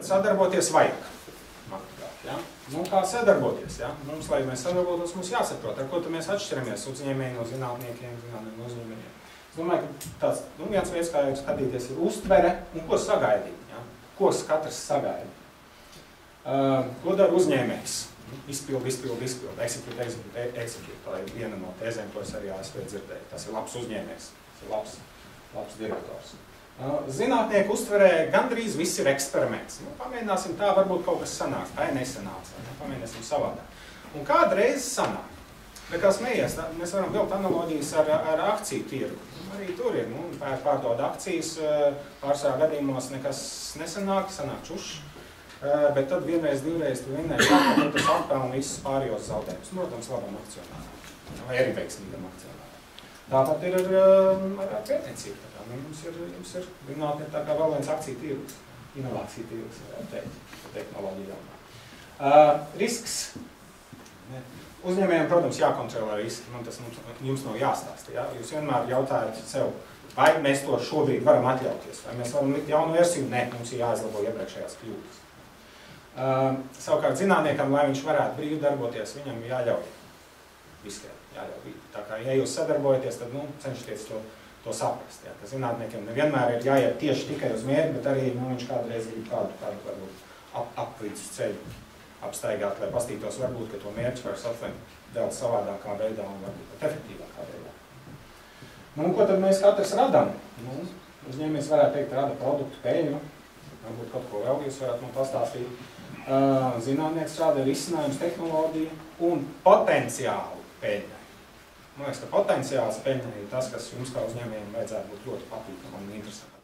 Sadarboties vajag, manuprāt. Ja? Nu, kā sadarboties? Ja? Mums, lai mēs sadarbotos, mums jāsaprot, ar ko mēs atšķiramies uzņēmēji no zinātniekiem, zinātniekiem no uzņēmējiem. Es domāju, ka tāds viens veids, kā jau skatīties, ir uztvere un ko sagaidīt. Ja? Ko katrs sagaida. Ko dara uzņēmējs? Izpildu. Execute. Tā ir viena no tēzēm, ko es arī ASV dzirdēju. Tas ir labs uzņēmējs, tas ir labs direktors. Zinātnieku uztverē gandrīz viss ir eksperiments. Nu, pamēģināsim tā, varbūt kaut kas sanāks. Tā ir nesanāca. Pamēģināsim savādāk. Un kādreiz sanāk. Bet kā smējies, mēs varam vilkt analoģijas ar akciju tirgu. Arī tur ir, pārdod akcijas, pārsvarā gadījumos nekas nesanāk, sanāk čušs. Bet tad vienreiz, divreiz, tu vienreiz tāpēc, tas atpelna visus pārējos zaudējumus. Protams, labam akcionāram. Vai arī veiksmīgam akcionāram. Tāpat ir ar pētniecību. Jums ir zinātnē tā kā vēl viens akciju tirgus, inovāciju tirgus, varētu teikt, tehnoloģija jaunā. Risks. Uzņēmējiem, protams, jākontrolē riski. Jums nav jāstāsta. Ja? Jūs vienmēr jautājat sev, vai mēs to šobrīd varam atļauties, vai mēs varam likt jaunu versiju? Nē, mums ir jāizlabo iepriekšējās kļūdas. Savukārt zinātniekam, lai viņš varētu brīvi darboties, viņam jāļauj riskēt. Tā kā, ja jūs sadarbojaties, tad cenšaties to saprast. Ja? Ka zinātniekiem nevienmēr ir jāiet tieši tikai uz mērķi, bet arī viņš kādreiz grib kādu varbūt apvidus ceļu apstaigāt, lai pastītos varbūt, ka to mērķi var sasniegt vēl savādākā veidā un varbūt pat efektīvākā veidā. Un ko tad mēs katrs radam? Uzņēmējs varētu teikt, rada produktu, peļņu, varbūt kaut ko vēl jūs varētu man pastāstīt. Zinātnieks rada risinājums, tehnoloģiju un potenciālu peļņai. Man liekas, ka potenciāls peļņai ir tas, kas jums kā uzņēmējiem vajadzētu būt ļoti patīkam un interesantam.